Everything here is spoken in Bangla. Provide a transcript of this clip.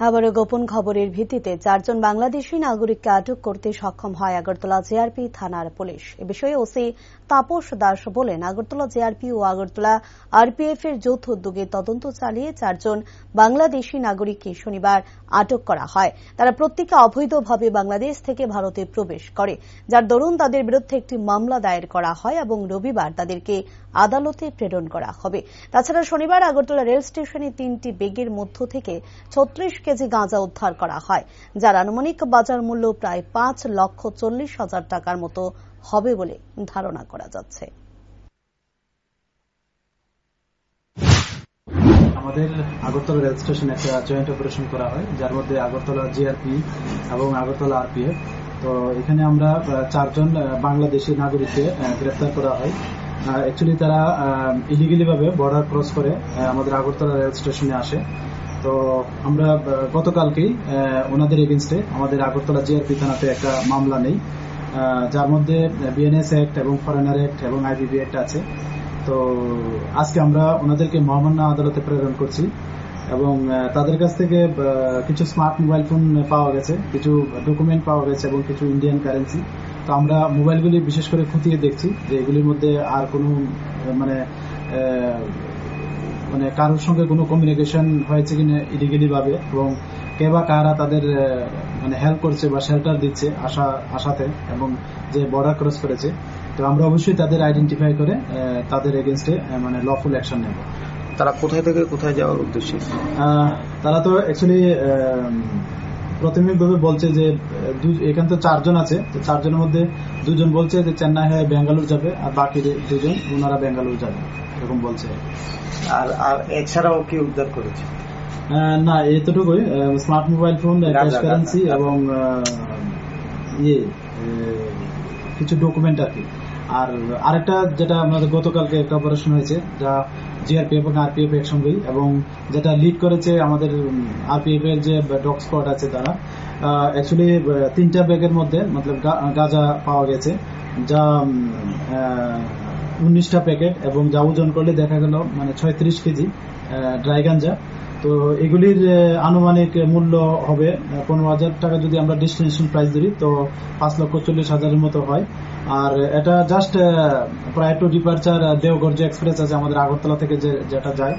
আবারও গোপন খবরের ভিত্তিতে 4 জন বাংলাদেশি নাগরিককে আটক করতে সক্ষম হয় আগরতলা জেআরপি থানার পুলিশ। এ বিষয়ে ওসি তাপস দাস বলেন, আগরতলা জেআরপি ও আগরতলা আরপিএফ এর যৌথ উদ্যোগে তদন্ত চালিয়ে 4 জন বাংলাদেশি নাগরিককে শনিবার আটক করা হয়। তারা প্রত্যেকে অবৈধভাবে বাংলাদেশ থেকে ভারতে প্রবেশ করে, যার দরুন তাদের বিরুদ্ধে একটি মামলা দায়ের করা হয় এবং রবিবার তাদেরকে আদালতে প্রেরণ করা হবে। তাছাড়া শনিবার আগরতলা রেল স্টেশনে 3টি ব্যাগের মধ্য থেকে 36 কেজি গাঁজা উদ্ধার করা হয়, যার আনুমানিক বাজার মূল্য প্রায় 5,40,000 টাকার মতো হবে বলে ধারণা করা যাচ্ছে। আমাদের আগরতলা রেল স্টেশনে একটা জয়েন্ট অপারেশন করা হয়, যার মধ্যে আগরতলা জিআরপি এবং আগরতলা আরপিএফ। তো এখানে আমরা 4 জন বাংলাদেশি নাগরিককে গ্রেফতার করা হয়। অ্যাকচুয়ালি তারা ইলিগালি ভাবে বর্ডার ক্রস করে আমাদের আগরতলা রেল স্টেশনে আসে। তো আমরা গতকালকেই ওনাদের এগেইনস্টে আমাদের আগরতলা জিআরপি থানাতে একটা মামলা নেই, যার মধ্যে বিএনএস অ্যাক্ট এবং ফরেনার অ্যাক্ট এবং আইবিবি অ্যাক্ট আছে। তো আজকে আমরা ওনাদেরকে মহামান্য আদালতে প্রেরণ করছি এবং তাদের কাছ থেকে কিছু স্মার্ট মোবাইল ফোন পাওয়া গেছে, কিছু ডকুমেন্ট পাওয়া গেছে এবং কিছু ইন্ডিয়ান কারেন্সি। তো আমরা মোবাইলগুলি বিশেষ করে খতিয়ে দেখছি যে এগুলির মধ্যে আর কোনো মানে কারোর সঙ্গে কোনো কমিউনিকেশন হয়েছে কিনা ইলিগালি ভাবে, এবং কে বা কারা তাদের হেল্প করছে বা শেল্টার দিচ্ছে আশাতে, এবং যে বর্ডার ক্রস করেছে। তো আমরা অবশ্যই তাদের আইডেন্টিফাই করে তাদের এগেইনস্টে লফুল অ্যাকশন নেব। তারা কোথায় থেকে কোথায় যাওয়ার উদ্দেশ্যে? তারা তো অ্যাকচুয়ালি প্রাথমিকভাবে বলছে যে এখানে তো 4 জন আছে, তো 4 জনের মধ্যে 2 জন বলছে যে চেন্নাই হয়ে বেঙ্গালুরু যাবে, আর বাকি 2 জন ওনারা বেঙ্গালুরু যাবে, এরকম বলছে। আর এছাড়াও কি উদ্ধার করেছে? না, এতটুকুই, smart mobile phone, cash currency এবং কিছু ডকুমেন্ট আর কি। আর আরেকটা যেটা আমাদের গতকালকে একটা অপারেশন হয়েছে, যা জিআরপিএফ এবং আরপিএফ একসঙ্গেই, এবং যেটা লিড করেছে আমাদের আরপিএফ এর যে ডগ স্কোয়াড আছে, তারা অ্যাকচুয়ালি 3টা ব্যাগের মধ্যে গাঁজা পাওয়া গেছে, যা 19টা প্যাকেট, এবং যা ওজন করলে দেখা গেল 36 কেজি ড্রাই গাঁজা। তো এগুলির আনুমানিক মূল্য হবে 15,000 টাকা। যদি আমরা ডেস্টিনেশন প্রাইস ধরি তো 5,40,000 মতো হয়। আর এটা জাস্ট প্রায় টু ডিপার্চার দেওঘর যে এক্সপ্রেস আছে আমাদের আগরতলা থেকে যেটা যায়,